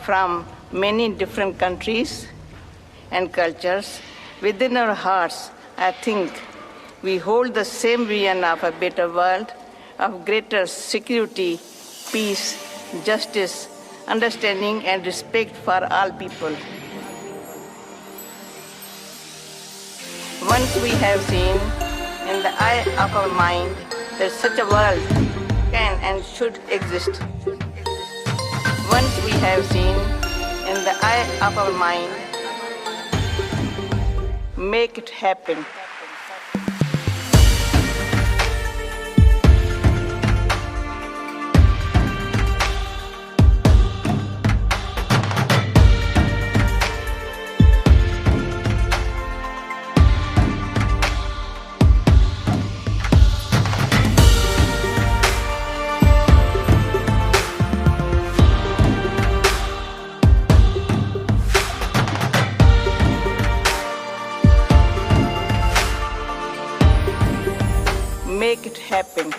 from many different countries and cultures, within our hearts, I think we hold the same vision of a better world, of greater security, peace, justice, understanding, and respect for all people. Once we have seen in the eye of our mind that such a world can and should exist. Once we have seen in the eye of our mind, make it happen. Make it happen.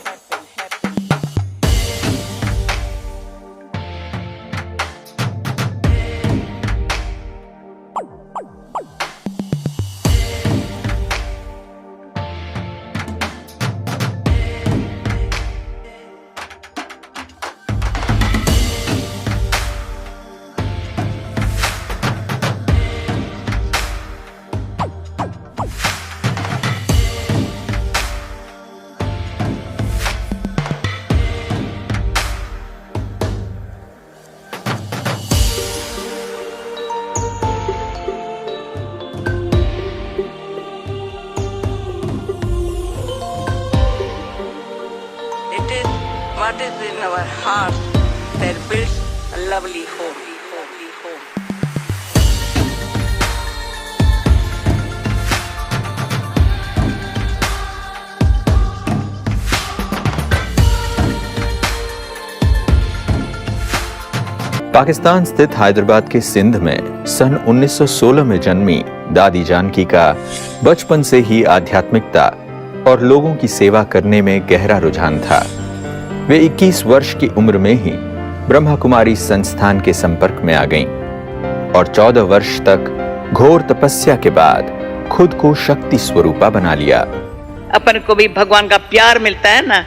What is in our heart that builds a lovely home. Pakistan स्थित हैदराबाद के सिंध में सन 1916 में जन्मी दादी जानकी का बचपन से ही आध्यात्मिकता और लोगों की सेवा करने में गहरा रुझान था। वे 21 वर्ष की उम्र में ही ब्रह्मा कुमारी संस्थान के संपर्क में आ गईं और 14 वर्ष तक घोर तपस्या के बाद खुद को शक्ति स्वरूपा बना लिया। अपन को भी भगवान का प्यार मिलता है ना,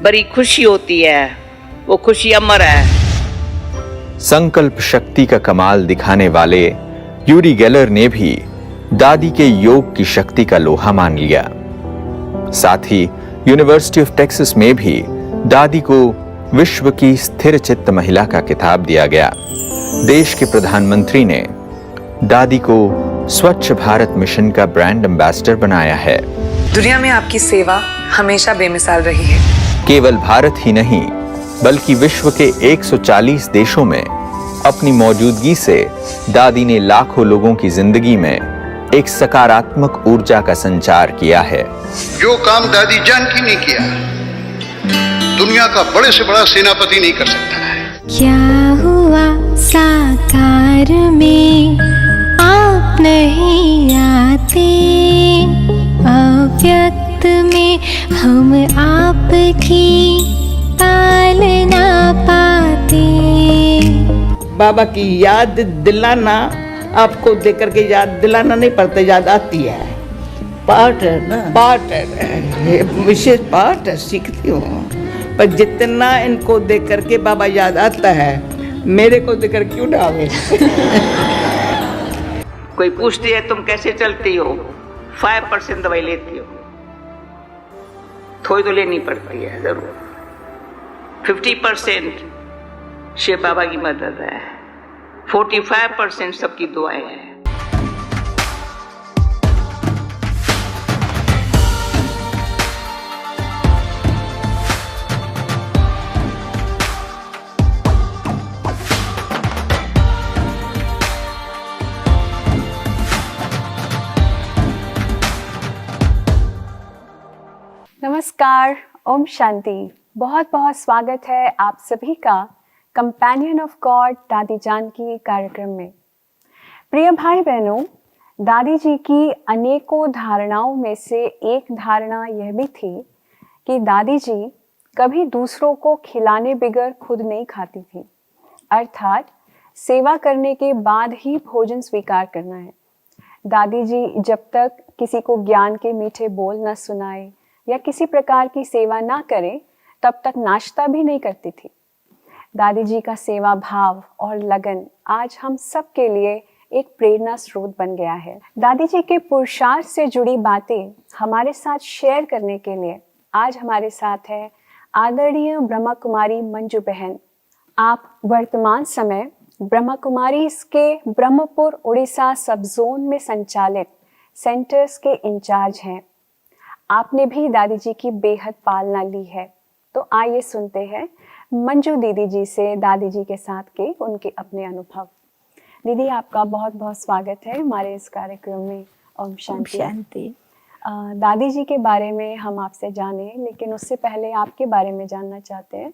बड़ी खुशी होती है, वो खुशी अमर है। संकल्प शक्ति का कमाल दिखाने वाले यूरी गेलर ने भी दादी के योग की शक्ति का लोहा मान लिया। साथ ही यूनिवर्सिटी ऑफ टेक्सास में भी दादी को विश्व की स्थिर चित्त महिला का खिताब दिया गया। देश के प्रधानमंत्री ने दादी को स्वच्छ भारत मिशन का ब्रांड एम्बेसडर बनाया है। दुनिया में आपकी सेवा हमेशा बेमिसाल रही है। केवल भारत ही नहीं बल्कि विश्व के 140 देशों में अपनी मौजूदगी से दादी ने लाखों लोगों की जिंदगी में एक सकारात्मक ऊर्जा का संचार किया है। जो काम दादी जानकी ने किया, दुनिया का बड़े से बड़ा सेनापति नहीं कर सकता है। क्या हुआ साकार में आप नहीं आते, अव्यक्त में हम आपकी ताल ना पाते। बाबा की याद दिलाना, आपको देख करके याद दिलाना नहीं पड़ता, याद आती है। पार्ट है ना, पार्ट है, ये विशेष पार्ट है, सीखती हूँ। पर जितना इनको देख करके बाबा याद आता है, मेरे को देख कर क्यों ना आवे। कोई पूछती है तुम कैसे चलती हो, 5% दवाई लेती हो, थोड़ी तो लेनी पड़ती है जरूर। 50% शिव बाबा की मदद है, 45% सबकी दुआएं हैं। नमस्कार, ओम शांति। बहुत बहुत स्वागत है आप सभी का कंपेनियन ऑफ गॉड दादी जानकी कार्यक्रम में। प्रिय भाई बहनों, दादी जी की अनेकों धारणाओं में से एक धारणा यह भी थी कि दादी जी कभी दूसरों को खिलाने बिगर खुद नहीं खाती थी। अर्थात सेवा करने के बाद ही भोजन स्वीकार करना है। दादी जी जब तक किसी को ज्ञान के मीठे बोल न सुनाए या किसी प्रकार की सेवा ना करें, तब तक नाश्ता भी नहीं करती थी। दादी जी का सेवा भाव और लगन आज हम सब के लिए एक प्रेरणा स्रोत बन गया है। दादी जी के पुरुषार्थ से जुड़ी बातें हमारे साथ शेयर करने के लिए आज हमारे साथ है आदरणीय ब्रह्मा कुमारी मंजू बहन। आप वर्तमान समय ब्रह्मा कुमारी के ब्रह्मपुर उड़ीसा सब जोन में संचालित सेंटर्स के इंचार्ज हैं। आपने भी दादी जी की बेहद पालना ली है। तो आइए सुनते हैं मंजू दीदी जी से दादी जी के साथ के उनके अपने अनुभव। दीदी आपका बहुत बहुत स्वागत है हमारे इस कार्यक्रम में। ओम शांति। दादी जी के बारे में हम आपसे जाने, लेकिन उससे पहले आपके बारे में जानना चाहते हैं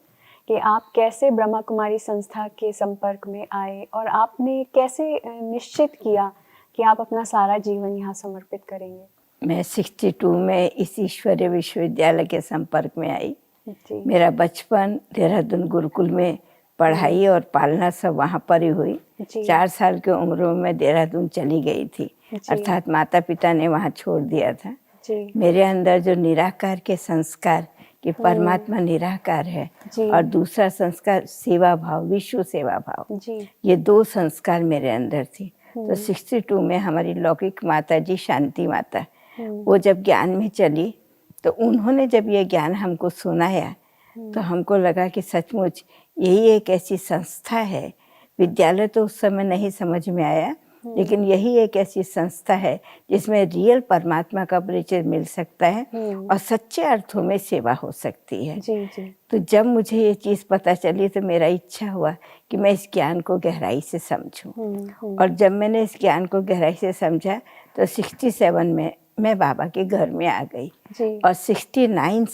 कि आप कैसे ब्रह्मा कुमारी संस्था के संपर्क में आए और आपने कैसे निश्चित किया कि आप अपना सारा जीवन यहाँ समर्पित करेंगे। मैं 62 में इस ईश्वरीय विश्वविद्यालय के संपर्क में आई। जी। मेरा बचपन देहरादून गुरुकुल में पढ़ाई और पालना सब वहाँ पर ही हुई। 4 साल की उम्र में मैं देहरादून चली गई थी, अर्थात माता पिता ने वहाँ छोड़ दिया था। जी। मेरे अंदर जो निराकार के संस्कार कि परमात्मा निराकार है और दूसरा संस्कार सेवा भाव, विश्व सेवा भाव, ये 2 संस्कार मेरे अंदर थी। तो 62 में हमारी लौकिक माता जी शांति माता, वो जब ज्ञान में चली तो उन्होंने जब ये ज्ञान हमको सुनाया तो हमको लगा कि सचमुच यही एक ऐसी संस्था है। विद्यालय तो उस समय नहीं समझ में आया, लेकिन यही एक ऐसी संस्था है जिसमें रियल परमात्मा का परिचय मिल सकता है और सच्चे अर्थों में सेवा हो सकती है। जी। तो जब मुझे ये चीज़ पता चली तो मेरा इच्छा हुआ कि मैं इस ज्ञान को गहराई से समझूं। और जब मैंने इस ज्ञान को गहराई से समझा तो 67 में मैं बाबा के घर में आ गई और 69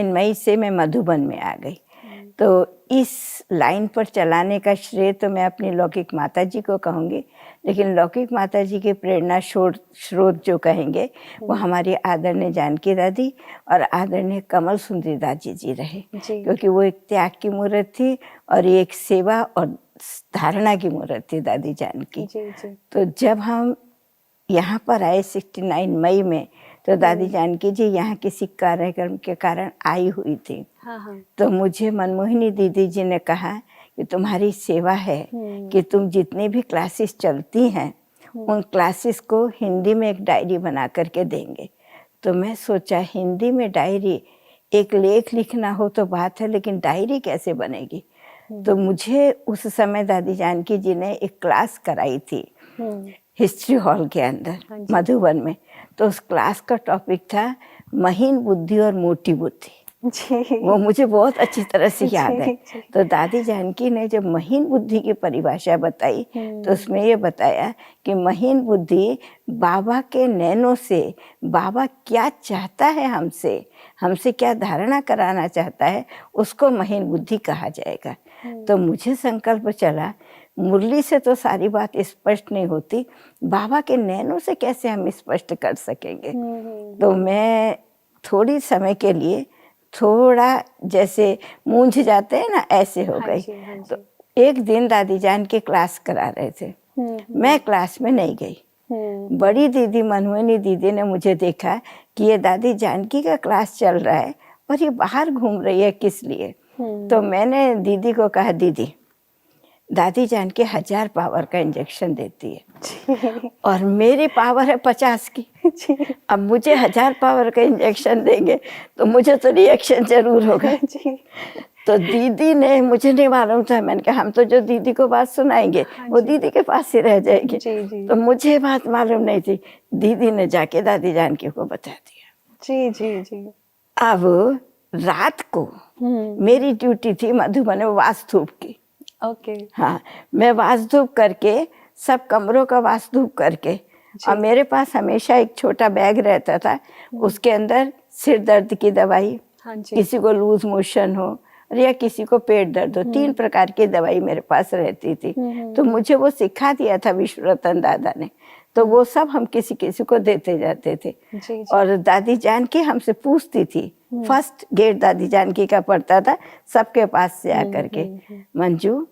मई से मैं मधुबन में आ गई। तो इस लाइन पर चलाने का श्रेय तो मैं अपनी लौकिक माता जी को कहूँगी, लेकिन लौकिक माता जी के प्रेरणा स्रोत जो कहेंगे वो हमारी आदरणीय जानकी दादी और आदरणीय कमल सुंदरी दादी जी रहे, क्योंकि वो एक त्याग की मूर्त थी और एक सेवा और धारणा की मूर्त थी दादी जानकी। तो जब हम यहाँ पर आए 69 मई में तो दादी जानकी जी यहाँ किसी कार्यक्रम के कारण आई हुई थी। तो मुझे मनमोहिनी दीदी जी ने कहा कि तुम्हारी सेवा है कि तुम जितनी भी क्लासेस चलती हैं उन क्लासेस को हिंदी में एक डायरी बना करके देंगे। तो मैं सोचा हिंदी में डायरी, एक लेख लिखना हो तो बात है, लेकिन डायरी कैसे बनेगी। तो मुझे उस समय दादी जानकी जी ने एक क्लास कराई थी हिस्ट्री हॉल के अंदर मधुबन में। तो उस क्लास का टॉपिक था महीन बुद्धि और मोटी बुद्धि। वो मुझे बहुत अच्छी तरह से याद है। तो दादी जानकी ने जब महीन बुद्धि की परिभाषा बताई तो उसमें ये बताया कि महीन बुद्धि बाबा के नैनों से बाबा क्या चाहता है हमसे क्या धारणा कराना चाहता है, उसको महीन बुद्धि कहा जाएगा। तो मुझे संकल्प चला, मुरली से तो सारी बात स्पष्ट नहीं होती, बाबा के नैनों से कैसे हम स्पष्ट कर सकेंगे। तो मैं थोड़ी समय के लिए थोड़ा जैसे मूंझ जाते हैं ना, ऐसे हो गई। तो एक दिन दादी जान के क्लास करा रहे थे, मैं क्लास में नहीं गई। बड़ी दीदी मनमोहिनी दीदी ने मुझे देखा कि ये दादी जानकी का क्लास चल रहा है और ये बाहर घूम रही है, किस लिए। तो मैंने दीदी को कहा, दीदी दादी जानकी 1000 पावर का इंजेक्शन देती है और मेरी पावर है 50 की। अब मुझे 1000 पावर का इंजेक्शन देंगे तो मुझे तो रिएक्शन जरूर होगा। तो दीदी ने, मुझे नहीं मालूम था, मैंने कहा हम तो जो दीदी को बात सुनाएंगे वो दीदी के पास ही रह जाएगी। तो मुझे बात मालूम नहीं थी, दीदी ने जाके दादी जानकी को बता दिया। अब रात को मेरी ड्यूटी थी मधुबन में वास्तुप की। हाँ, मैं वास्तुप करके सब कमरों का वास्तुप करके, और मेरे पास हमेशा एक छोटा बैग रहता था, उसके अंदर सिर दर्द की दवाई, किसी को लूज मोशन हो, या किसी को पेट दर्द हो, 3 प्रकार की दवाई मेरे पास रहती थी। तो मुझे वो सिखा दिया था विश्व रतन दादा ने, तो वो सब हम किसी किसी को देते जाते थे। जी। और दादी जानकी हमसे पूछती थी, फर्स्ट गेट दादी जानकी का पड़ता था सबके पास से आकर के, मंजू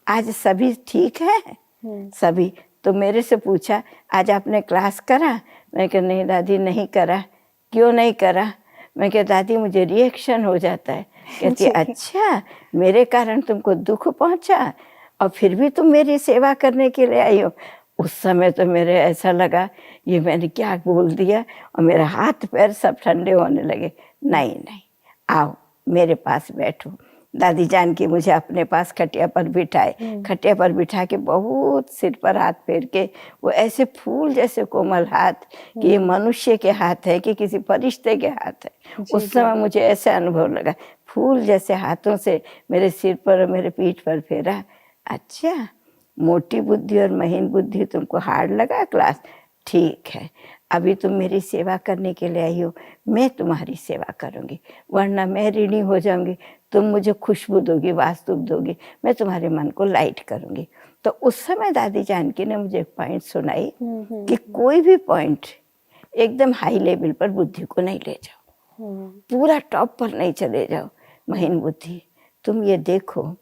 आज सभी ठीक है? सभी। तो मेरे से पूछा आज आपने क्लास करा? मैं कहा नहीं दादी नहीं करा। क्यों नहीं करा? मैं कहा दादी मुझे रिएक्शन हो जाता है। कहती अच्छा मेरे कारण तुमको दुख पहुंचा और फिर भी तुम मेरी सेवा करने के लिए आई हो। उस समय तो मेरे ऐसा लगा ये मैंने क्या बोल दिया, और मेरा हाथ पैर सब ठंडे होने लगे। नहीं नहीं, आओ मेरे पास बैठो। दादी जानकी मुझे अपने पास खटिया पर बिठाए, खटिया पर बिठा के बहुत सिर पर हाथ फेर के, वो ऐसे फूल जैसे कोमल हाथ कि ये मनुष्य के हाथ है कि किसी फरिश्ते के हाथ है। उस समय मुझे ऐसा अनुभव लगा, फूल जैसे हाथों से मेरे सिर पर और मेरे पीठ पर फेरा। अच्छा मोटी बुद्धि और महीन बुद्धि तुमको हार्ड लगा क्लास? ठीक है, अभी तुम मेरी सेवा करने के लिए आई हो, मैं तुम्हारी सेवा करूंगी, वरना मैं ऋणी हो जाऊंगी। तुम मुझे खुशबू दोगी, वास्तु दोगी, मैं तुम्हारे मन को लाइट करूंगी। तो उस समय दादी जानकी ने मुझे एक पॉइंट सुनाई कि कोई भी पॉइंट एकदम हाई लेवल पर बुद्धि को नहीं ले जाओ, पूरा टॉप पर नहीं चले जाओ। महीन बुद्धि तुम ये देखो,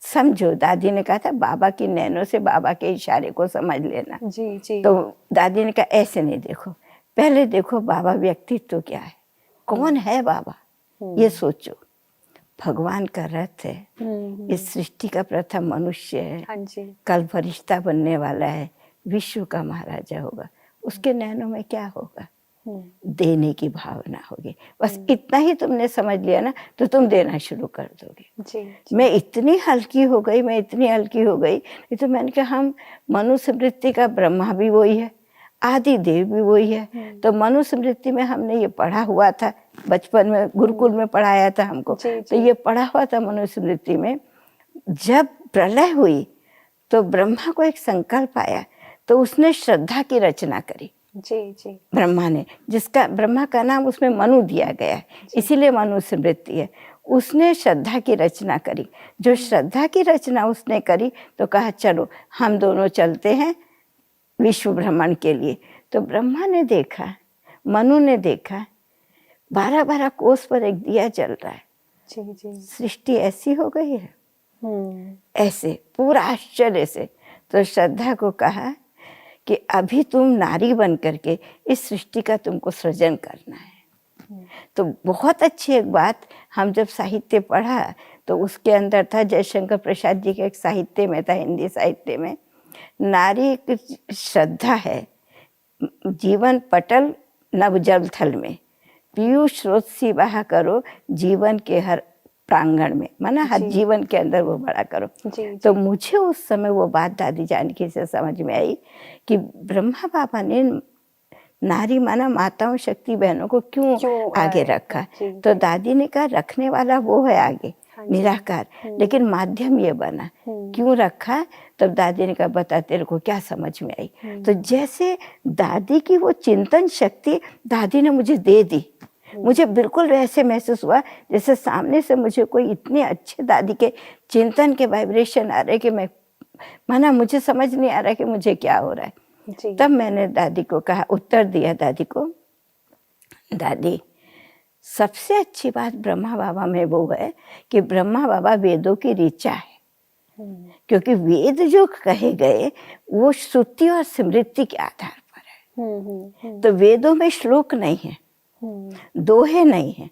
समझो। दादी ने कहा था बाबा की नैनों से बाबा के इशारे को समझ लेना। जी जी। तो दादी ने कहा ऐसे नहीं देखो, पहले देखो बाबा व्यक्तित्व क्या है, कौन है बाबा, ये सोचो। भगवान का रथ है, इस सृष्टि का प्रथम मनुष्य है, हाँ जी। कल फरिश्ता बनने वाला है, विश्व का महाराजा होगा। उसके नैनों में क्या होगा? देने की भावना होगी। बस इतना ही तुमने समझ लिया ना तो तुम देना शुरू कर दोगे। जी। मैं इतनी हल्की हो गई, मैं इतनी हल्की हो गई। तो मैंने कहा हम मनुष्य वृत्ति का ब्रह्मा भी वही है, आदि देव भी वही है। तो मनुष्य वृत्ति में हमने ये पढ़ा हुआ था, बचपन में गुरुकुल में पढ़ाया था हमको। तो ये पढ़ा हुआ था मनुष्य वृत्ति में। जब प्रलय हुई तो ब्रह्मा को एक संकल्प आया, तो उसने श्रद्धा की रचना करी। जी। ब्रह्मा ने, जिसका ब्रह्मा का नाम उसमें मनु दिया गया है, इसीलिए मनुष्य वृत्ति है। उसने श्रद्धा की रचना करी। जो श्रद्धा की रचना उसने करी तो कहा चलो हम दोनों चलते हैं विश्व भ्रमण के लिए। तो ब्रह्मा ने देखा, मनु ने देखा, 12-12 कोस पर एक दिया जल रहा है। जी। सृष्टि ऐसी हो गई है, ऐसे पूरा आश्चर्य से। तो श्रद्धा को कहा कि अभी तुम नारी बन करके इस सृष्टि का तुमको सृजन करना है। तो बहुत अच्छी एक बात, हम जब साहित्य पढ़ा तो उसके अंदर था, जयशंकर प्रसाद जी के एक साहित्य में था, हिंदी साहित्य में, नारी की श्रद्धा है, जीवन पटल नव जल थल में, पीयूष स्रोत सी बहा करो जीवन के हर प्रांगण में, माना हर जीवन के अंदर वो बड़ा करो। तो मुझे उस समय वो बात दादी जानकी से समझ में आई कि ब्रह्मा बाबा ने नारी माना माताओं शक्ति बहनों को क्यों आगे रखा। तो दादी ने कहा रखने वाला वो है आगे, निराकार, लेकिन माध्यम ये बना। क्यों रखा? तब दादी ने कहा बता तेरे को क्या समझ में आई। तो जैसे दादी की वो चिंतन शक्ति दादी ने मुझे दे दी, मुझे बिल्कुल वैसे महसूस हुआ जैसे सामने से मुझे कोई इतने अच्छे दादी के चिंतन के वाइब्रेशन आ रहे कि मैं, माना मुझे समझ नहीं आ रहा कि मुझे क्या हो रहा है। तब मैंने दादी को कहा, उत्तर दिया दादी को, दादी सबसे अच्छी बात ब्रह्मा बाबा में वो है कि ब्रह्मा बाबा वेदों की ऋचा है, क्योंकि वेद जो कहे गए वो श्रुति और स्मृति के आधार पर है। तो वेदों में श्लोक नहीं है, दोहे नहीं है,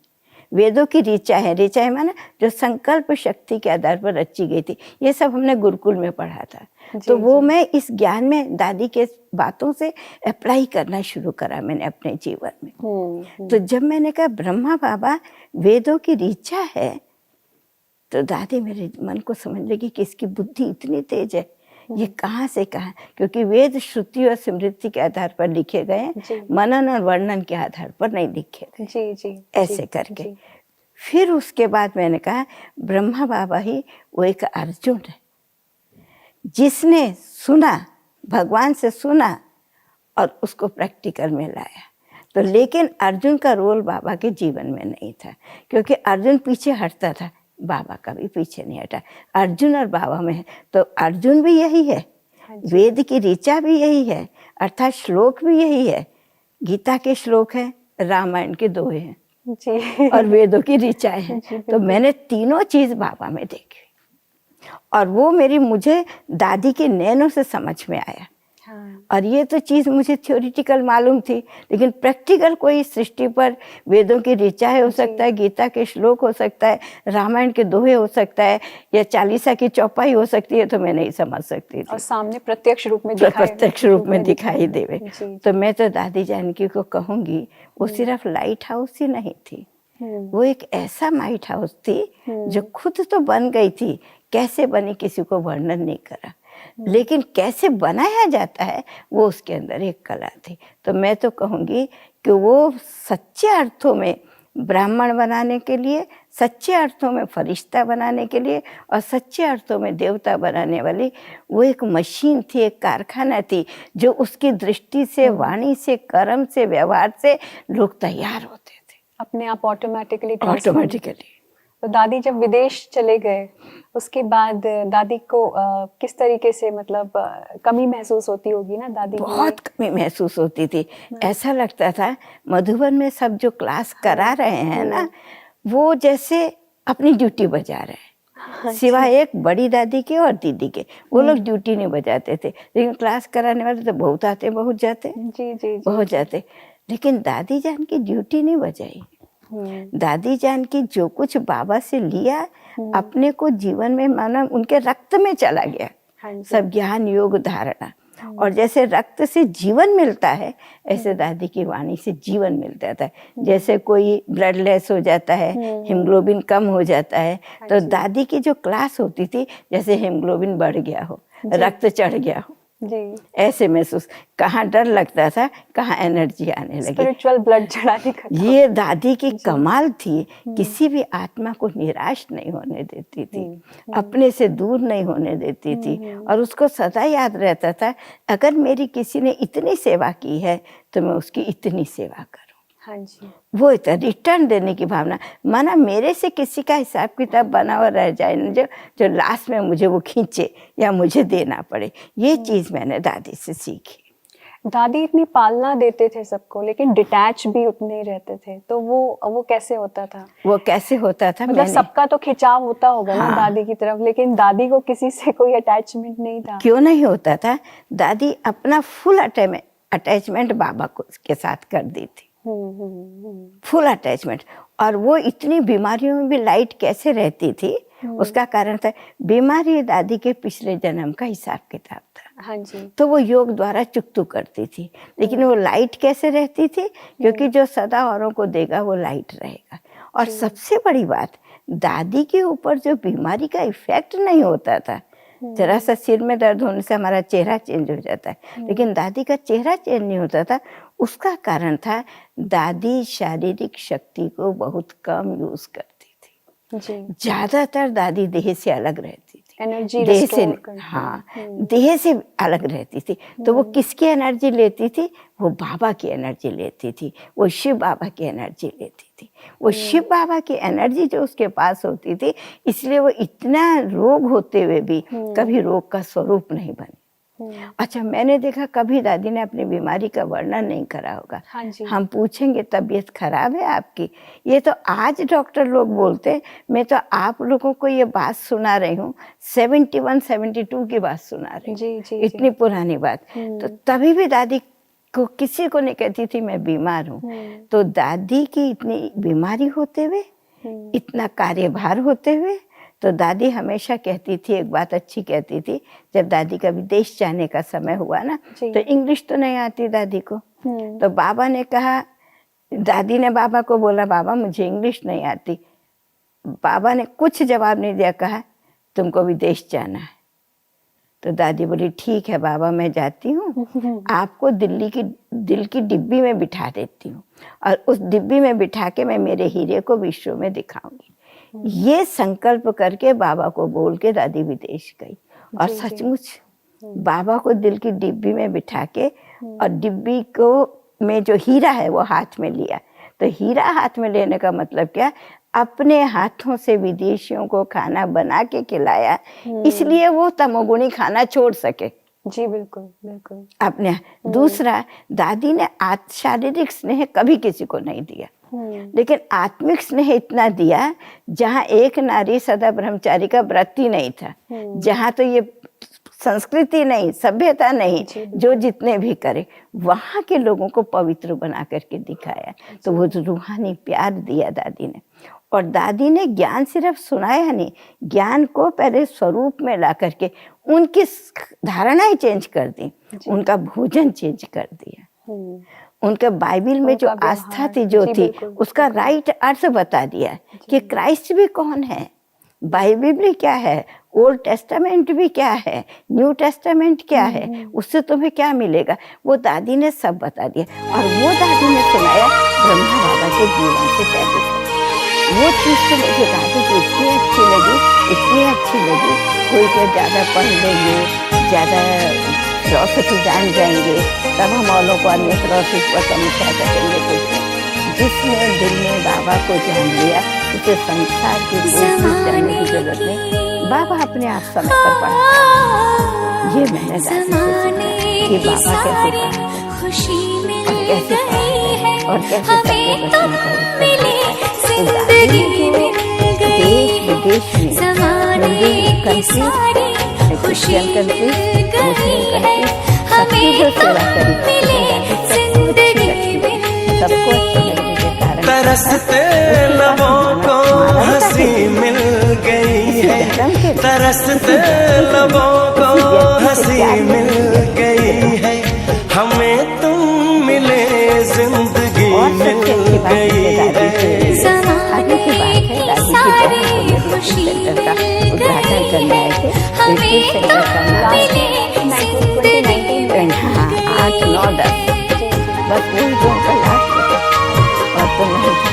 वेदों की ऋचा है। ऋचा है माना जो संकल्प शक्ति के आधार पर रची गई थी। ये सब हमने गुरुकुल में पढ़ा था। तो वो मैं इस ज्ञान में दादी के बातों से अप्लाई करना शुरू करा मैंने अपने जीवन में। तो जब मैंने कहा ब्रह्मा बाबा वेदों की ऋचा है, तो दादी मेरे मन को समझ लगी कि इसकी बुद्धि इतनी तेज है, ये कहाँ से कहाँ, क्योंकि वेद श्रुति और स्मृति के आधार पर लिखे गए, मनन और वर्णन के आधार पर नहीं लिखे गए। ऐसे करके फिर उसके बाद मैंने कहा ब्रह्मा बाबा ही वो एक अर्जुन है जिसने सुना, भगवान से सुना और उसको प्रैक्टिकल में लाया। तो लेकिन अर्जुन का रोल बाबा के जीवन में नहीं था, क्योंकि अर्जुन पीछे हटता था, बाबा का भी पीछे नहीं हटा। अर्जुन और बाबा में है, तो अर्जुन भी यही है, वेद की ऋचा भी यही है, अर्थात श्लोक भी यही है। गीता के श्लोक है, रामायण के दोहे हैं जी और वेदों की ऋचाएं हैं। तो मैंने तीनों चीज बाबा में देखी और वो मुझे दादी के नैनों से समझ में आया। हाँ। और ये तो चीज़ मुझे थ्योरिटिकल मालूम थी, लेकिन प्रैक्टिकल कोई सृष्टि पर वेदों की ऋचाएं हो सकता है, गीता के श्लोक हो सकता है, रामायण के दोहे हो सकता है, या चालीसा की चौपाई हो सकती है, तो मैं नहीं समझ सकती थी। और सामने प्रत्यक्ष रूप में प्रत्यक्ष रूप में दिखाई देवे। तो मैं तो दादी जानकी को कहूँगी, वो सिर्फ लाइट हाउस ही नहीं थी, वो एक ऐसा लाइट हाउस थी जो खुद तो बन गई थी, कैसे बनी किसी को वर्णन नहीं करा, लेकिन कैसे बनाया जाता है वो उसके अंदर एक कला थी। तो मैं तो कहूँगी कि वो सच्चे अर्थों में ब्राह्मण बनाने के लिए, सच्चे अर्थों में फरिश्ता बनाने के लिए और सच्चे अर्थों में देवता बनाने वाली वो एक मशीन थी, एक कारखाना थी, जो उसकी दृष्टि से, वाणी से, कर्म से, व्यवहार से लोग तैयार होते थे अपने आप ऑटोमेटिकली। तो दादी जब विदेश चले गए उसके बाद दादी को किस तरीके से, मतलब कमी महसूस होती होगी ना दादी? बहुत कमी महसूस होती थी। ऐसा लगता था मधुबन में सब जो क्लास करा रहे हैं ना, वो जैसे अपनी ड्यूटी बजा रहे हैं, सिवाय एक बड़ी दादी के और दीदी के। वो लोग ड्यूटी नहीं बजाते थे, लेकिन क्लास कराने वाले तो बहुत आते, बहुत जाते। जी बहुत जाते, लेकिन दादी जान की ड्यूटी नहीं बजाई। दादी जान की जो कुछ बाबा से लिया, अपने को जीवन में माना उनके रक्त में चला गया, सब ज्ञान योग धारणा। और जैसे रक्त से जीवन मिलता है, ऐसे दादी की वाणी से जीवन मिल जाता है। जैसे कोई ब्लडलेस हो जाता है, हीमोग्लोबिन कम हो जाता है, तो दादी की जो क्लास होती थी, जैसे हीमोग्लोबिन बढ़ गया हो, रक्त चढ़ गया हो, जी, ऐसे महसूस। कहाँ डर लगता था, कहाँ एनर्जी आने लगी। स्पिरिचुअल ब्लड चढ़ाने का ये दादी की कमाल थी, किसी भी आत्मा को निराश नहीं होने देती थी, अपने से दूर नहीं होने देती थी, और उसको सदा याद रहता था, अगर मेरी किसी ने इतनी सेवा की है तो मैं उसकी इतनी सेवा करूं। हाँ जी, वो इतना रिटर्न देने की भावना, माना मेरे से किसी का हिसाब किताब बना हुआ रह जाए ना, जो लास्ट में मुझे वो खींचे या मुझे देना पड़े। ये चीज़ मैंने दादी से सीखी। दादी इतनी पालना देते थे सबको, लेकिन डिटैच भी उतने ही रहते थे, तो वो कैसे होता था? वो कैसे होता था, मतलब सबका तो खिंचाव होता होगा ना दादी की तरफ, लेकिन दादी को किसी से कोई अटैचमेंट नहीं था। क्यों नहीं होता था? दादी अपना फुल अटैचमेंट बाबा को के साथ कर दी थी, फुल अटैचमेंट। और वो इतनी बीमारियों में भी लाइट कैसे रहती थी, उसका कारण था बीमारी दादी के पिछले जन्म का हिसाब किताब था। हाँ जी। तो वो योग द्वारा चुकतू करती थी, लेकिन वो लाइट कैसे रहती थी, क्योंकि जो सदा औरों को देगा वो लाइट रहेगा। और सबसे बड़ी बात, दादी के ऊपर जो बीमारी का इफेक्ट नहीं होता था, जरा सा सिर में दर्द होने से हमारा चेहरा चेंज हो जाता है, लेकिन दादी का चेहरा चेंज नहीं होता था। उसका कारण था दादी शारीरिक शक्ति को बहुत कम यूज करती थी, ज्यादातर दादी देह से अलग रहती थी, एनर्जी देह से, हाँ, देह से अलग रहती थी। तो वो किसकी एनर्जी लेती थी? वो बाबा की एनर्जी लेती थी, वो शिव बाबा की एनर्जी लेती थी। वो शिव बाबा की एनर्जी जो उसके पास होती थी, इसलिए वो इतना रोग होते हुए भी कभी रोग का स्वरूप नहीं बनी। अच्छा, मैंने देखा कभी दादी ने अपनी बीमारी का वर्णन नहीं करा होगा। हाँ जी। हम पूछेंगे तबीयत खराब है आपकी, ये तो आज डॉक्टर लोग बोलते हैं। मैं तो आप लोगों को ये बात सुना रही हूँ, 71-72 की बात सुना रही हूँ। जी, इतनी पुरानी बात। तो तभी भी दादी को किसी को नहीं कहती थी मैं बीमार हूँ। तो दादी की इतनी बीमारी होते हुए, इतना कार्यभार होते हुए, तो दादी हमेशा कहती थी, एक बात अच्छी कहती थी, जब दादी का विदेश जाने का समय हुआ ना, तो इंग्लिश तो नहीं आती दादी को, तो बाबा ने कहा, दादी ने बाबा को बोला, बाबा मुझे इंग्लिश नहीं आती। बाबा ने कुछ जवाब नहीं दिया, कहा तुमको विदेश जाना है। तो दादी बोली, ठीक है बाबा, मैं जाती हूँ, आपको दिल की डिब्बी में बिठा देती हूँ, और उस डिब्बी में बिठा के मैं मेरे हीरे को विश्व में दिखाऊंगी। ये संकल्प करके बाबा को बोल के दादी विदेश गई। और सचमुच बाबा को दिल की डिब्बी में बिठा के, और डिब्बी को में जो हीरा है वो हाथ में लिया। तो हीरा हाथ में लेने का मतलब क्या, अपने हाथों से विदेशियों को खाना बना के खिलाया, इसलिए वो तमोगुणी खाना छोड़ सके। जी बिल्कुल बिल्कुल। अपने दूसरा, दादी ने शारीरिक स्नेह कभी किसी को नहीं दिया, लेकिन आत्मिक स्नेह इतना दिया, जहाँ एक नारी सदा ब्रह्मचारी का व्रत ही नहीं था, जहाँ तो ये संस्कृति नहीं, सभ्यता नहीं, जो जितने भी करे, वहाँ के लोगों को पवित्र बना करके दिखाया। तो वो जो रूहानी प्यार दिया दादी ने, और दादी ने ज्ञान सिर्फ सुनाया नहीं, ज्ञान को पहले स्वरूप में ला करके उनकी धारणाएं चेंज कर दी, उनका भोजन चेंज कर दिया, उनके बाइबल में जो आस्था थी जो थी उसका राइट अर्थ बता दिया कि क्राइस्ट भी कौन है, बाइबल भी क्या है, ओल्ड टेस्टामेंट भी क्या है, न्यू टेस्टामेंट क्या है, उससे तुम्हें क्या मिलेगा, वो दादी ने सब बता दिया। और वो दादी ने सुनाया ब्रह्मा बाबा के जीवन से क्या दिखा। वो चीज़ तो मुझे दादी की इतनी अच्छी लगी, इतनी अच्छी लगी। कोई तो ज़्यादा पढ़ लेंगे, ज़्यादा फिलॉसफी जान जाएंगे, तब हम औरों को अन्य फिलॉसफी पर समझा सकेंगे। कुछ जिसने दिल में बाबा को जान लिया, उसे संसार की कोई चीज़ जानने की जरूरत नहीं, बाबा अपने आप समय पर पढ़ा। ये मैंने दादी से सीखा कि बाबा कैसे पढ़ा और कैसे पढ़ा और कैसे सबके बच्चों को दादी ने देश विदेश में Hindu countries, Christian countries, Muslim countries, सबकी जो सेवा करी, सबको अच्छी लगने के कारण तरसते लबों को हंसी मिल गई है, तरसते लबों को हंसी मिल गई है, हमें तुम मिले जिंदगी मिल गई है। आगे की बात है, दादी की बहन को सेंटर का उद्घाटन करने आए थे। सेंटर का नाम 8-9-10 बस वही तो उनका लास्ट था, और तो नहीं था।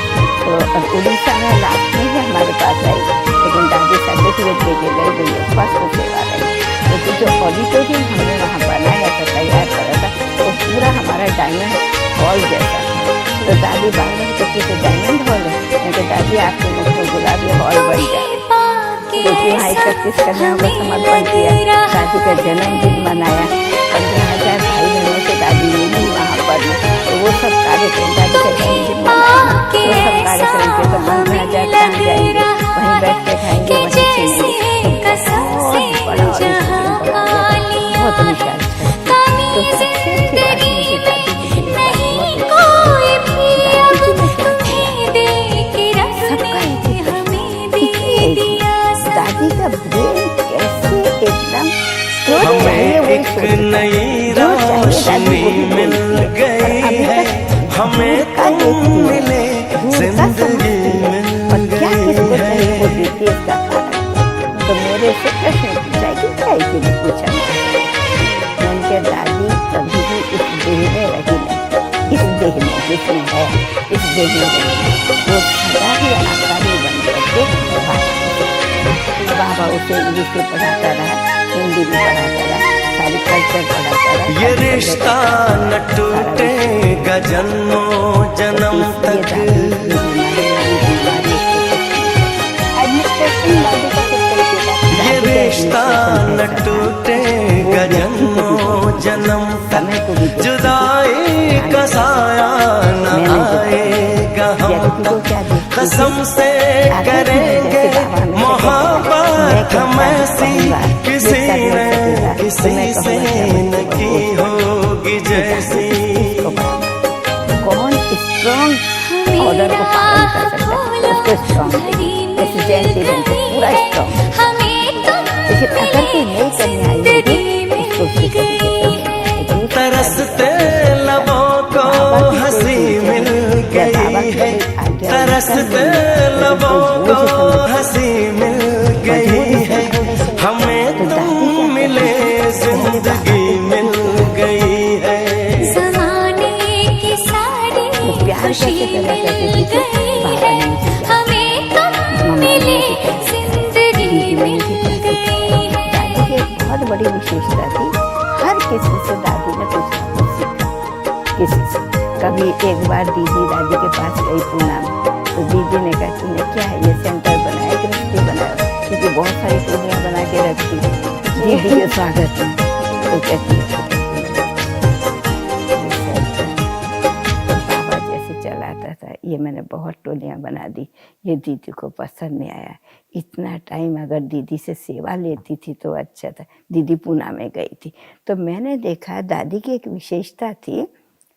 तो उड़ीसा में लास्ट में ही हमारे पास आई, लेकिन दादी सर्टिफिकेट लेके गई, जो ये फर्स्ट सेवा रही। क्योंकि जो ऑडिटोरियम हमने वहाँ बनाया था, तैयार करा था, वो पूरा हमारा डायमंड हॉल जैसा था। तो दादी बार बार कहती थी डायमंड हॉल है, क्योंकि दादी आपके मुख में गुलाबी हॉल बन जाए। क्योंकि वहाँ 31 कन्याओं का समर्पण किया, दादी का जन्मदिन मनाया, 15,000 भाई बहनों से दादी मिली वहाँ पर। तो वो सब कार्यक्रम दादी का जन्मदिन मनाया, वो सब कार्यक्रम के तो 15,000 कहाँ जाएंगे, वहीं बैठ के खाएंगे, वहीं सुनेंगे। बहुत बड़ा बहुत विशाल था। तो सबसे अच्छी बात मुझे दादी की दादी का ब्रेन कैसे एकदम हमें एक नई रोशनी मिल गई है, हमें तुम मिले जिंदगी मिल गई है। तो मेरे से प्रश्न पूछा कि क्या इसलिए पूछा, उनके दादी कभी भी इस देह में रही नहीं, इस देह में जिसमें है, इस देह में वो सदा ही आकारी बन करके बाबा उसे इंग्लिश भी पढ़ाता रहा, हिंदी भी पढ़ाता रहा, सारी कल्चर पढ़ाता रहा। ये रिश्ता न टूटेगा जन्मों जन्म तक, ये रिश्ता न टूटेगा जन्मों जन्म तक, जुदाई का साया न आएगा हम तक, कसम से करेंगे मोहब्बत हम ऐसी, किसी ने किसी से न की होगी जैसी। कौन स्ट्रॉन्ग ऑर्डर को पालन कर सकता है, उसको स्ट्रॉन्ग, जैसे जयंती बनती पूरा स्ट्रॉन्ग। लेकिन अगर कोई नहीं करने आई होगी, उसको तरसते लबों को हंसी मिल गई है, तरसते लबों को हंसी मिल गई है, हमें तुम मिले जिंदगी मिल गई है। ज़माने की सारी खुशी मिल गई है, हमें तुम मिले जिंदगी मिल गई है। दादी की एक बहुत बड़ी विशेषता थी, हर किसी से दादी ने कुछ सीखा, किसी से कभी एक बार दीदी दादी के पास गई पूना में, तो दीदी ने कहा तुमने क्या है ये सेंटर बनाया कि रस्ते बनाया, क्योंकि बहुत सारी टोलियाँ बना के रखी दीदी के स्वागत में। तो कहती है बाबा जैसे चलाता था, ये मैंने बहुत टोलियाँ बना दी, ये दीदी को पसंद नहीं आया। इतना टाइम अगर दीदी से सेवा लेती थी तो अच्छा था। दीदी पूना में गई थी तो मैंने देखा दादी की एक विशेषता थी,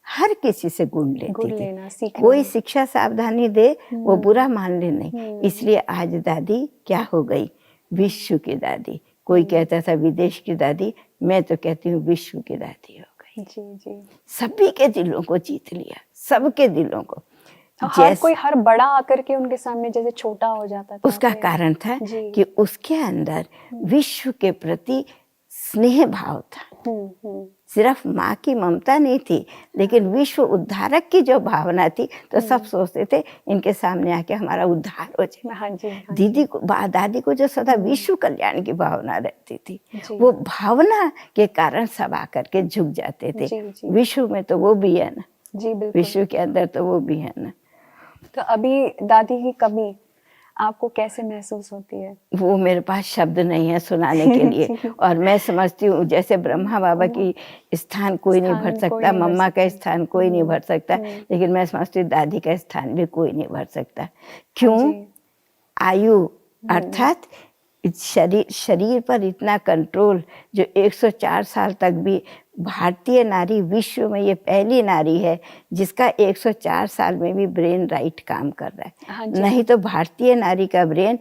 हर किसी से गुण लेती थी। कोई शिक्षा सावधानी दे वो बुरा मान ले नहीं। इसलिए आज दादी क्या हो गई, विश्व की दादी। कोई कहता था विदेश की दादी, मैं तो कहती हूँ विश्व की दादी हो गई। जी जी। सभी के दिलों को जीत लिया, सबके दिलों को। हर कोई हर बड़ा आकर के उनके सामने जैसे छोटा हो जाता था। उसका कारण था कि उसके अंदर विश्व के प्रति स्नेह भाव था। सिर्फ माँ की ममता नहीं थी, लेकिन विश्व उद्धारक की जो भावना थी, तो सब सोचते थे इनके सामने आके हमारा उद्धार हो जाए। हाँ जी, हाँ दीदी को दादी को जो सदा विश्व कल्याण की भावना रहती थी, वो भावना के कारण सब आकर के झुक जाते थे। विश्व में तो वो भी है ना, जी बिल्कुल, विश्व के अंदर तो वो भी है ना। तो अभी दादी की कमी आपको कैसे महसूस होती है? वो मेरे पास शब्द नहीं है सुनाने के लिए। और मैं समझती हूँ जैसे ब्रह्मा बाबा की स्थान कोई नहीं भर सकता, मम्मा का स्थान कोई नहीं भर सकता, लेकिन मैं समझती हूँ दादी का स्थान भी कोई नहीं भर सकता। क्यों? आयु अर्थात शरीर पर इतना कंट्रोल, जो 104 साल तक भी भारतीय नारी विश्व में ये पहली नारी है जिसका 104 साल में भी ब्रेन राइट काम कर रहा है। हाँ नहीं तो भारतीय नारी का ब्रेन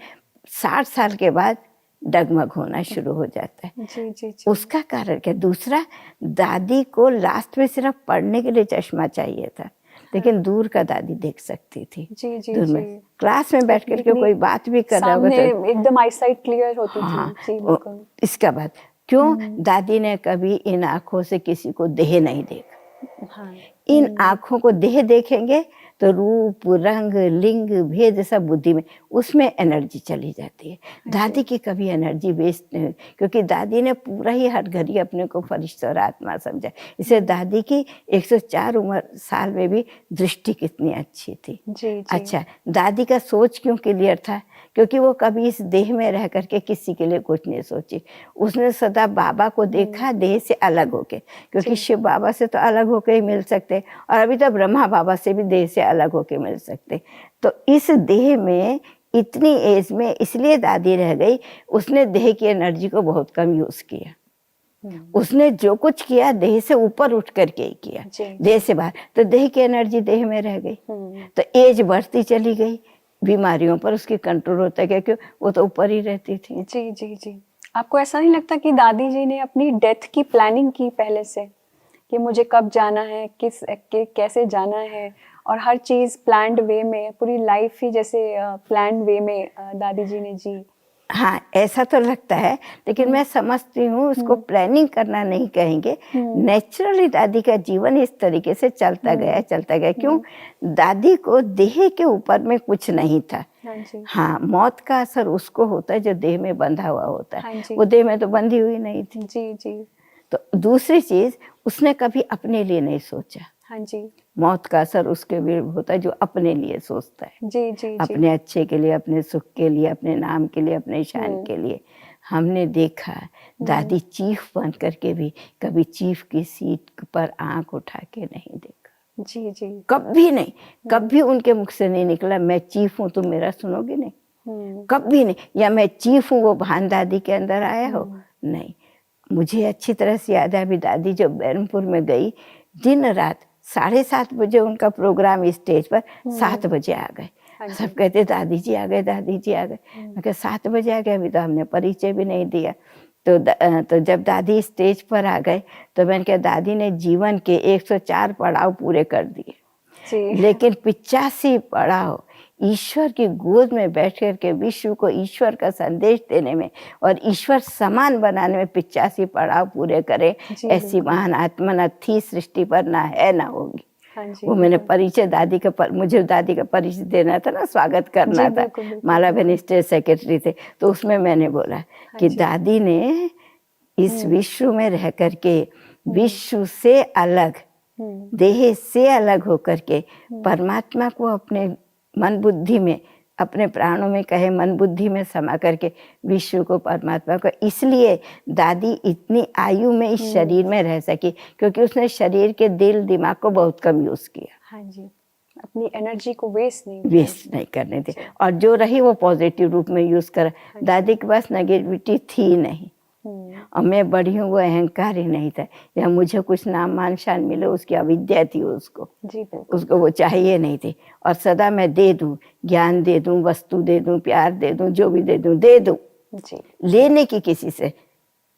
60 साल के बाद डगमग होना शुरू हो जाता है। जी, जी, जी। उसका कारण क्या? दूसरा, दादी को लास्ट में सिर्फ पढ़ने के लिए चश्मा चाहिए था, लेकिन दूर का दादी देख सकती थी। जी, जी, दूर जी। में क्लास में बैठ करके कोई बात भी कर रहा होगा तो एकदम आईसाइट क्लियर होती हाँ, थी। जी बिल्कुल। इसका बाद क्यों? दादी ने कभी इन आंखों से किसी को देह नहीं देखा। हाँ। इन आंखों को देह देखेंगे तो रूप रंग लिंग भेद सब बुद्धि में, उसमें एनर्जी चली जाती है। दादी की कभी एनर्जी वेस्ट नहीं हुई, क्योंकि दादी ने पूरा ही हर घड़ी अपने को फरिश्ता और आत्मा समझा। इसलिए दादी की 104 साल में भी दृष्टि कितनी अच्छी थी। जी, जी। अच्छा, दादी का सोच क्यों क्लियर था? क्योंकि वो कभी इस देह में रह करके किसी के लिए कुछ नहीं सोची। उसने सदा बाबा को देखा देह से अलग होके, क्योंकि शिव बाबा से तो अलग होके ही मिल सकते, और अभी तो ब्रह्मा बाबा से भी देह से अलग होके मिल सकते। तो इस देह में इतनी एज में इसलिए दादी रह गई, उसने देह की एनर्जी को बहुत कम यूज किया। उसने जो कुछ किया देह से ऊपर उठ करके ही किया, देह से बाहर, तो देह की एनर्जी देह में रह गई। तो एज बढ़ती चली गई, बीमारियों पर उसकी कंट्रोल होता है, क्योंकि वो तो ऊपर ही रहती थी। जी जी जी। आपको ऐसा नहीं लगता कि दादी जी ने अपनी डेथ की प्लानिंग की पहले से, कि मुझे कब जाना है, कैसे जाना है, और हर चीज़ प्लान्ड वे में, पूरी लाइफ ही जैसे प्लान्ड वे में दादी जी ने जी? हाँ, ऐसा तो लगता है, लेकिन मैं समझती हूँ उसको प्लानिंग करना नहीं कहेंगे। नेचुरली दादी का जीवन इस तरीके से चलता गया। क्यों? दादी को देह के ऊपर में कुछ नहीं था। हाँ, मौत का असर उसको होता है जो देह में बंधा हुआ होता है। वो देह में तो बंधी हुई नहीं थी। जी जी। तो दूसरी चीज, उसने कभी अपने लिए नहीं सोचा। हाँ जी। मौत का असर उसके भी होता है जो अपने लिए सोचता है। जी जी। अपने अच्छे के लिए, अपने सुख के लिए, अपने नाम के लिए, अपने शान के लिए। हमने देखा दादी चीफ बन करके भी कभी चीफ की सीट पर आंख उठा के नहीं देखा। जी जी। कभी नहीं, कभी उनके मुख से नहीं निकला मैं चीफ हूँ तुम मेरा सुनोगे नहीं, कभी नहीं। या मैं चीफ हूँ वो भान दादी के अंदर आया हो, नहीं। मुझे अच्छी तरह से याद है, अभी दादी जो बैरमपुर में गई, दिन रात 7:30 बजे उनका प्रोग्राम स्टेज पर, 7 बजे आ गए। सब कहते दादी जी आ गए, दादी जी आ गए। मैं कहा 7 बजे आ गए, अभी तो हमने परिचय भी नहीं दिया। तो जब दादी स्टेज पर आ गए तो मैंने कहा दादी ने जीवन के 104 पड़ाव पूरे कर दिए, लेकिन 85 पड़ाव ईश्वर की गोद में बैठ कर के विश्व को ईश्वर का संदेश देने में और ईश्वर समान बनाने में 85 पड़ाव पूरे करे, ऐसी महान आत्मा न थी सृष्टि पर, ना है ना होगी। वो मैंने परिचय दादी का, मुझे दादी का परिचय देना था ना, स्वागत करना था। माला बहन स्टेट सेक्रेटरी थे, तो उसमें मैंने बोला कि दादी ने इस विश्व में रह करके विश्व से अलग देह से अलग होकर के परमात्मा को अपने मन बुद्धि में, अपने प्राणों में कहे मन बुद्धि में समा करके विश्व को, परमात्मा को, इसलिए दादी इतनी आयु में इस शरीर में रह सकी क्योंकि उसने शरीर के दिल दिमाग को बहुत कम यूज किया। हाँ जी, अपनी एनर्जी को वेस्ट नहीं करने दी, और जो रही वो पॉजिटिव रूप में यूज कर। दादी के पास नेगेटिविटी थी नहीं, और मैं बड़ी हूँ वो अहंकार ही नहीं था, या मुझे कुछ नाम मान शान मिले उसकी अविद्या थी उसको जी, उसको वो चाहिए नहीं थी। और सदा मैं दे दूँ, ज्ञान दे दूँ, वस्तु दे दूँ, प्यार दे दूँ, जो भी दे दूँ दे दूँ। लेने की किसी से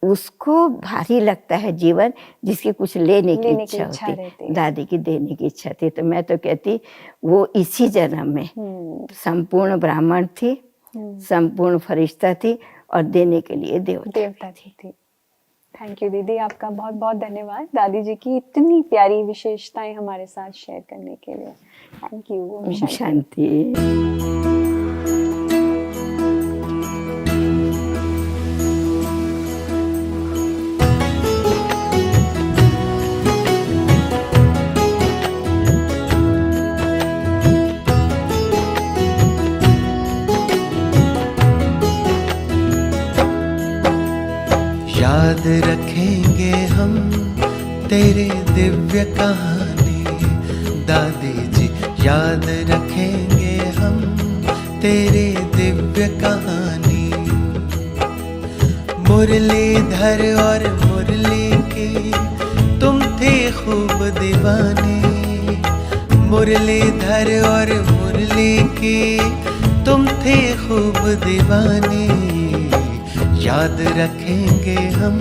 उसको भारी लगता है जीवन जिसकी कुछ लेने की इच्छा होती, दादी की देने की इच्छा थी। तो मैं तो कहती वो इसी जन्म में संपूर्ण ब्राह्मण थी, संपूर्ण फरिश्ता थी, और देने के लिए देवता थी। थैंक यू दीदी, आपका बहुत बहुत धन्यवाद दादी जी की इतनी प्यारी विशेषताएं हमारे साथ शेयर करने के लिए। Thank you. ओम शांति। याद रखेंगे हम तेरे दिव्य कहानी दादी जी, याद रखेंगे हम तेरे दिव्य कहानी। मुरलीधर और मुरली की तुम थे खूब दीवानी, मुरलीधर और मुरली की तुम थे खूब दीवानी। याद रखेंगे हम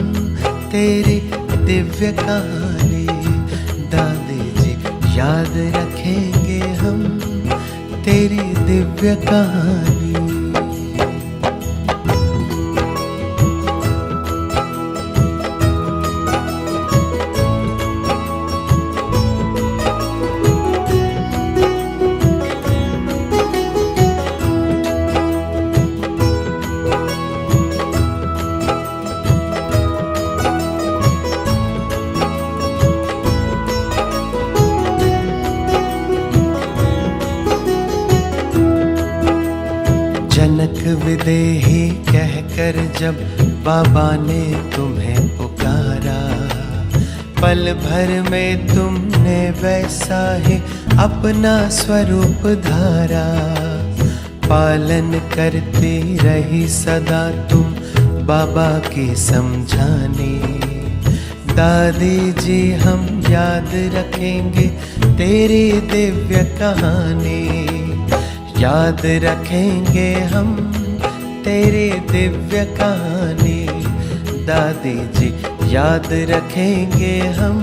तेरी दिव्य कहानी दादी जी, याद रखेंगे हम तेरी दिव्य कहानी। जनक विदेही कहकर जब बाबा ने तुम्हें पुकारा, पल भर में तुमने वैसा ही अपना स्वरूप धारा। पालन करती रही सदा तुम बाबा की समझानी। दादी जी हम याद रखेंगे तेरी दिव्य कहानी, याद रखेंगे हम तेरी दिव्य कहानी दादी जी, याद रखेंगे हम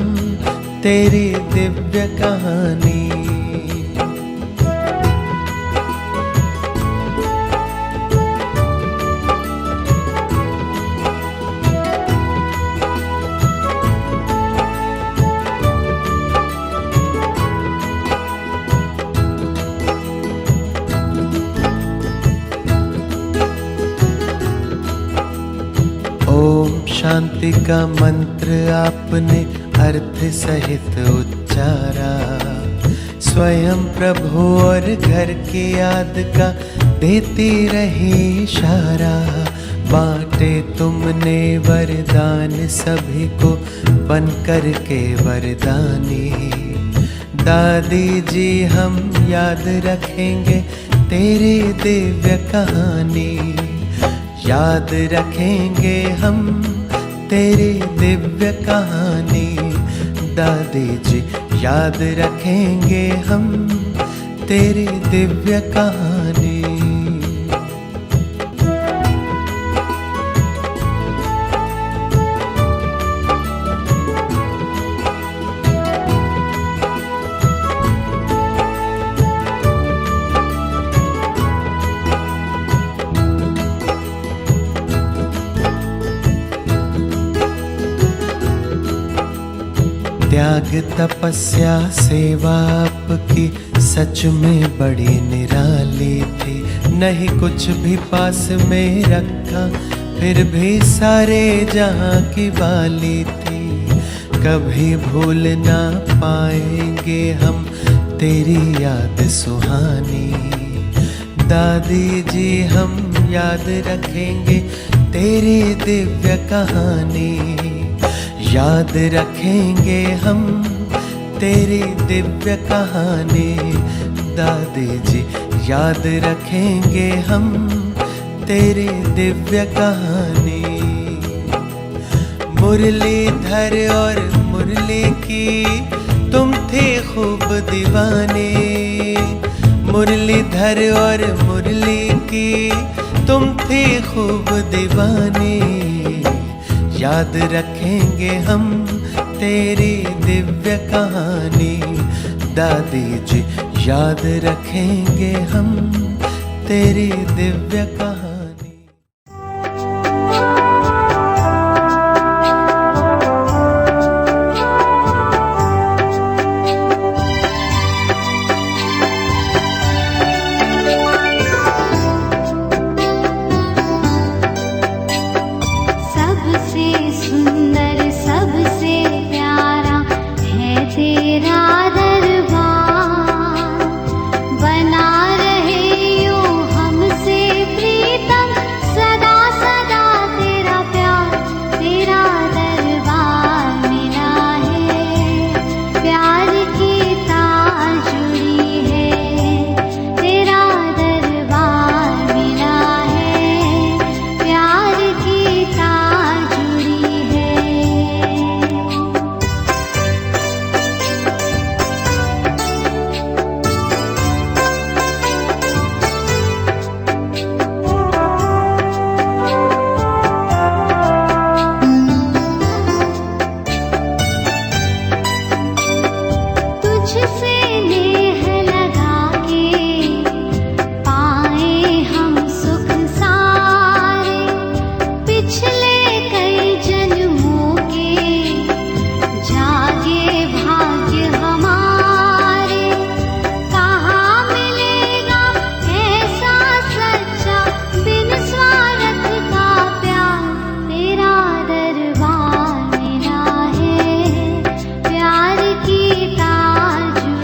तेरी दिव्य कहानी। शांति का मंत्र आपने अर्थ सहित उच्चारा। स्वयं प्रभु और घर की याद का देती रही इशारा। बांटे तुमने वरदान सभी को बन कर के वरदानी। दादी जी हम याद रखेंगे तेरी दिव्य कहानी, याद रखेंगे हम तेरी दिव्य कहानी दादी जी, याद रखेंगे हम तेरी दिव्य कहानी। त्याग तपस्या सेवा आपकी सच में बड़ी निराली थी। नहीं कुछ भी पास में रखा फिर भी सारे जहां की वाली थी। कभी भूल ना पाएंगे हम तेरी याद सुहानी। दादी जी हम याद रखेंगे तेरी दिव्य कहानी। याद रखेंगे हम तेरी दिव्य कहानी। दादी जी याद रखेंगे हम तेरी दिव्य कहानी। मुरलीधर और मुरली की तुम थे खूब दीवाने। मुरलीधर और मुरली की तुम थे खूब दीवाने। याद रखेंगे हम तेरी दिव्य कहानी। दादी जी याद रखेंगे हम तेरी दिव्य कहानी। सबसे सुंदर सबसे प्यारा है तेरा दरबार। बना रहे यूं हमसे प्रीतम सदा सदा तेरा प्यार। तेरा दरबार मिला है, प्यार की तार जुड़ी है। तेरा दरबार मिला है, प्यार की तार जुड़ी है। तुझसे नेह लगा के पाए हम सुख सारे। पिछले कई जन्मों के जागे भाग्य हमारे। कहाँ मिलेगा ऐसा सच्चा बिन स्वार्थ का प्यार। तेरा दरबार मिला है, प्यार की तार जुड़ी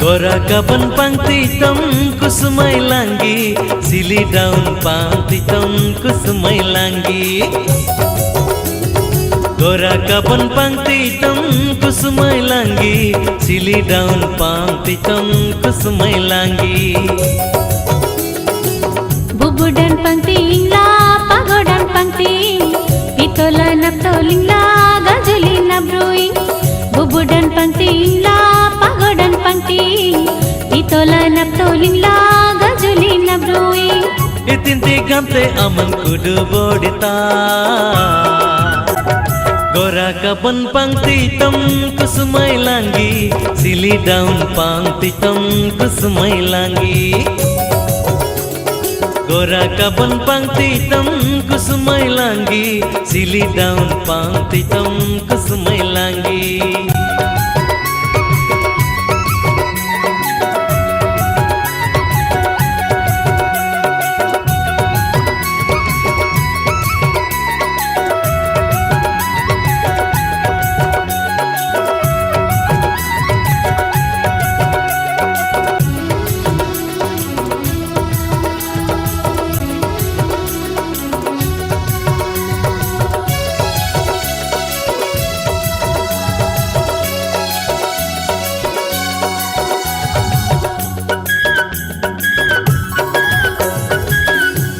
Gora kaban pangti tam kusumai langi, sili daun pangti tam kusumai langi. Gora kaban pangti tam kusumai langi, sili daun pangti tam kusumai langi. Bubudan pangti la pagodan pangti, pitola naptoling la gajuli nabruing. Bubudan pangti la pagodan pangti, pitola naptoling la gajuli nabruing. Itinti gamte aman kudu bodita. Gora kaban pangti tam kusumai langi, sili daun pangti tam kusumai langi. Gora kaban pangti tam kusumai langi, sili daun pangti tam kusumai langi.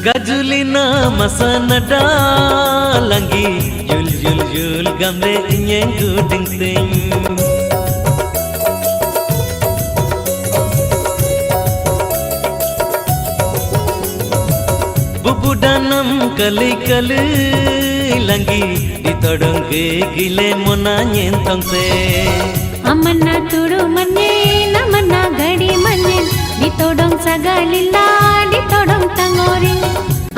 Gajulina masana dalangi, yul yul yul gamle inyeng guding ting. Bubudanam kali kali langi, ditodong ke gile mona nyentong te. Amana turu manye namana gadi manye, ditodong sagalila ditodong tangori.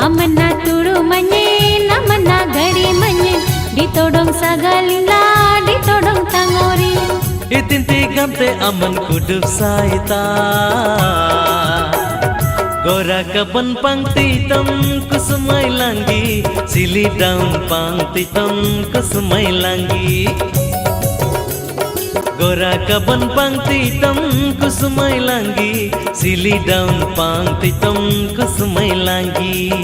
Amana turu manye namana gadi manye, ditodong sagalila ditodong tangori. Itinti gamte aman kudup saita. Gora kaban pangti tam kusumai langi, sili daun pangti tam kusumai langi. Gora kaban pangti tam kusumai langi, sili daun pangti tam kusumai langi.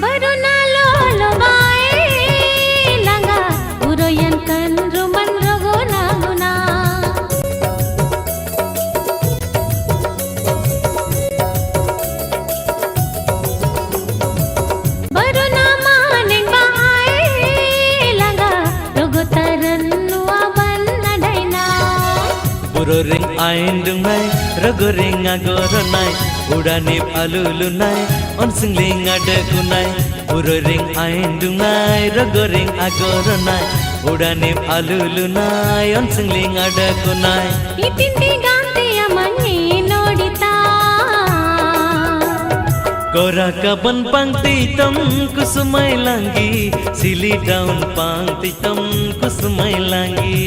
Baruna lolo bae langa, uroyan kan ruman rogo naguna. Baruna maning bae langa, rogo taran nuaban nadaina. Puro ring aindung nai, rogo ring agoro nai, udanip alulu nai, on singling adaku nai. Puro ring aindung nai, rogo ring agoro nai, udanip alulu nai, on singling adaku nai. Itinti gante amanye nodita. Gora kaban pangti tam kusumai langi, sili daun pangti tam kusumai langi.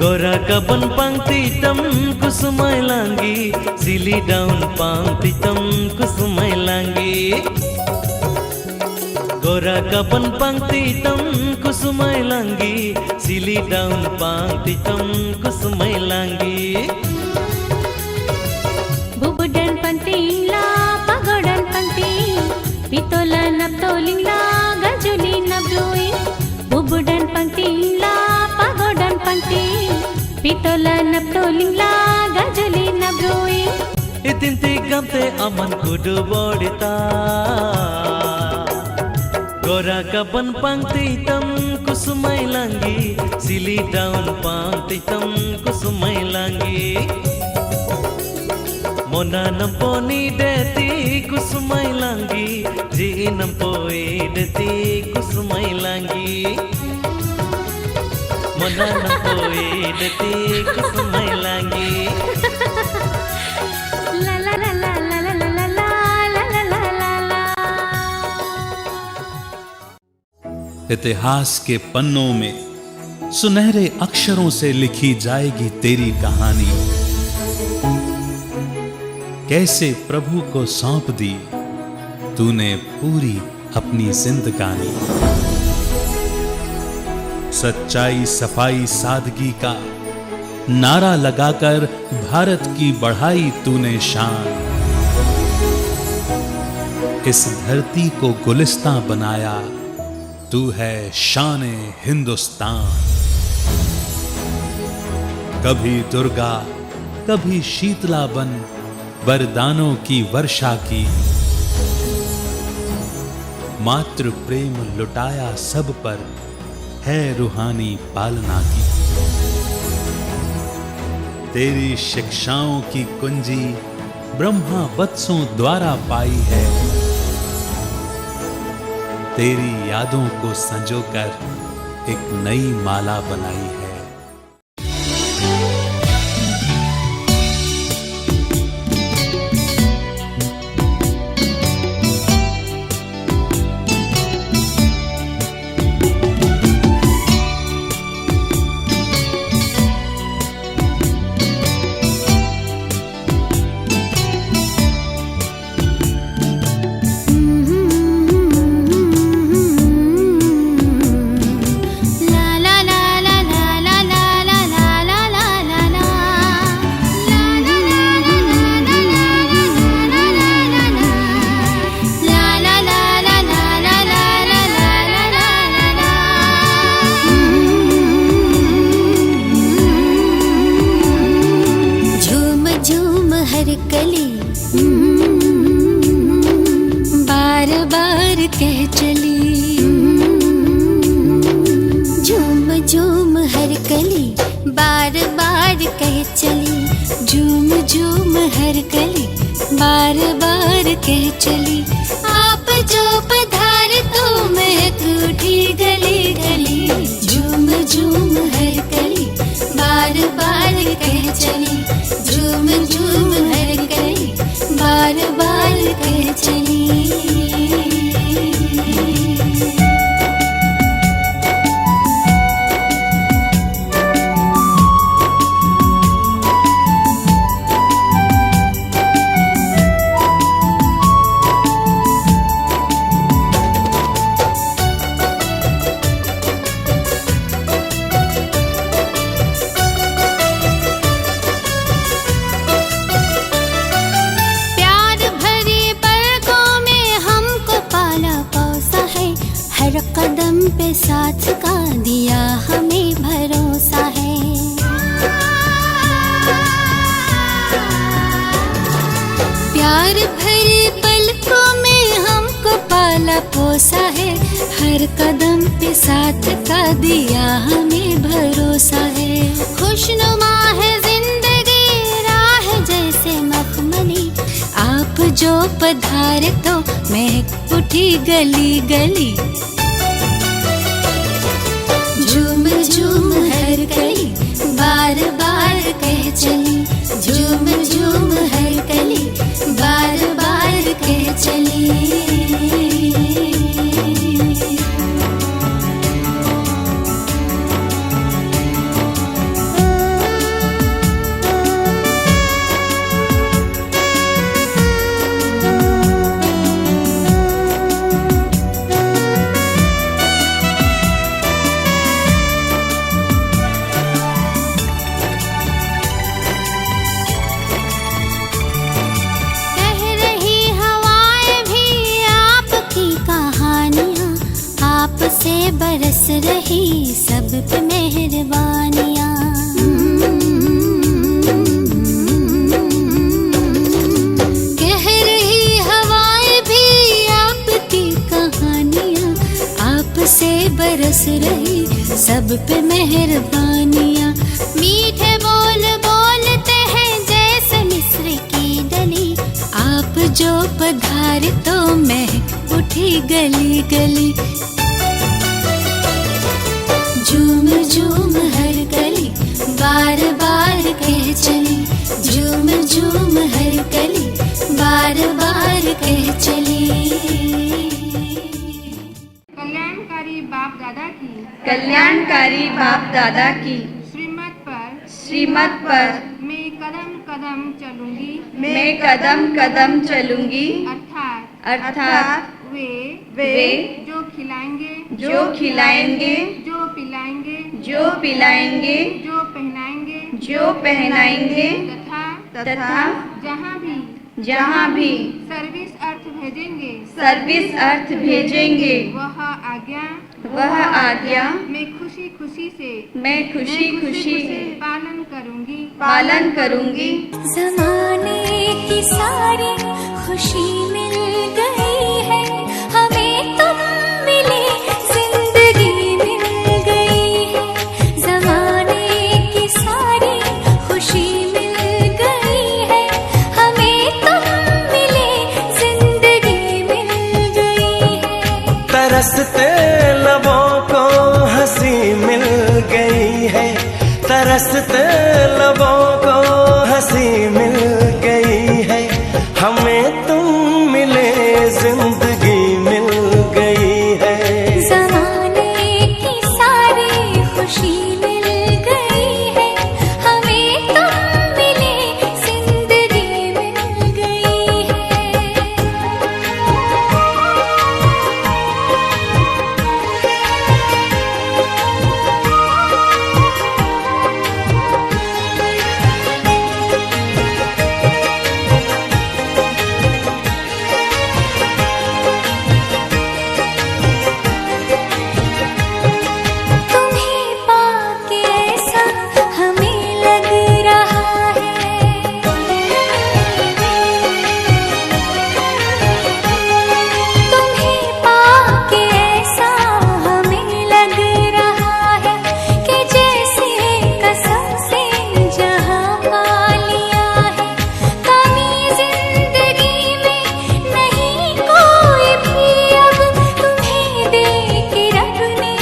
Gora kaban pangti tam kusumai langi, sili daun pangti tam kusumai langi. Gora kaban pangti tam kusumai langi, sili daun pangti tam kusumai langi. Bubudan panting la pagodan panting, pitola naptoling la gajuli nabruing. Bubudan panting la pagodan panting, pitola naptoling la gajuli nabruing. Itinti gamte aman kudu bodita. Gora kaban pangti tam kusumai langi, sili daun pangti tam kusumai langi. मोनानम पोनी देती कुसुमैलांगी जीनम पोई देती कुसुमैलांगी मोनानम पोई देती कुसुमैलांगी ला ला ला ला ला ला ला ला ला ला ला ला ला। इतिहास के पन्नों में सुनहरे अक्षरों से लिखी जाएगी तेरी कहानी। कैसे प्रभु को सौंप दी तूने पूरी अपनी जिंदगानी। सच्चाई सफाई सादगी का नारा लगाकर भारत की बढ़ाई तूने शान। इस धरती को गुलिस्तां बनाया तू है शान-ए हिंदुस्तान। कभी दुर्गा कभी शीतला बन वरदानों की वर्षा की। मातृ प्रेम लुटाया सब पर है रूहानी पालना की। तेरी शिक्षाओं की कुंजी ब्रह्मा वत्सों द्वारा पाई है। तेरी यादों को संजोकर एक नई माला बनाई है। मीठे बोल बोलते हैं जैसे मिस्र की डली। गली गली, झूम झूम हर गली बार बार कह चली, झूम झूम हर गली बार बार कह चली। कल्याणकारी बाप दादा की, कल्याणकारी बाप दादा की श्रीमत पर मैं कदम कदम चलूंगी, मैं कदम कदम चलूंगी, अर्थात वे जो खिलाएंगे, जो पिलाएंगे, जो पहनाएंगे, तथा जहाँ भी सर्विस अर्थ भेजेंगे, वह आज्ञा मैं खुशी खुशी से पालन करूंगी। ज़माने की सारी खुशी मिल गई है, हमें तुम मिले, जिंदगी मिल गई है। ज़माने की सारी खुशी मिल गई है, हमें तुम मिले, जिंदगी मिल गई है। तरसते लबों को हंसी मिल गई है, तरसते लबों को हंसी मिल गई है, हमें तुम मिले, जिंदगी मिल गई है। ज़माने की सारी खुशी मिल गई है, हमें तुम मिले, जिंदगी मिल गई है। तुम्हें पाके ऐसा हमें लग रहा है, तुम्हें पाके ऐसा हमें लग रहा है कि जैसे कसम से जहाँ पा लिया है। कमी जिंदगी में नहीं कोई भी, अब तुम्हें दे के रब ने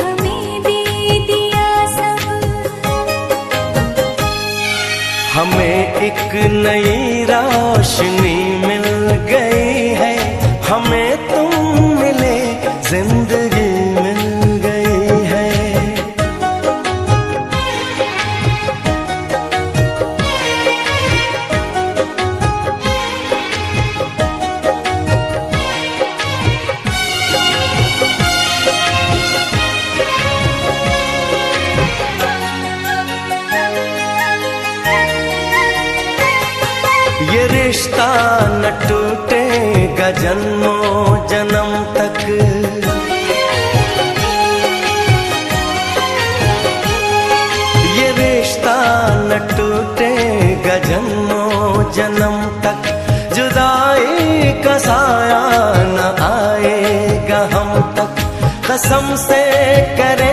हमें दे दिया सब। हमें एक नई रोशनी मिल गई है, हमें तुम मिले, जिंदगी मिल गई है। ये रिश्ता न टूटेगा जन्मों जन्म तक, ये रिश्ता न टूटेगा जन्मों जन्म तक, जुदाई का साया न आएगा हम तक, कसम से करे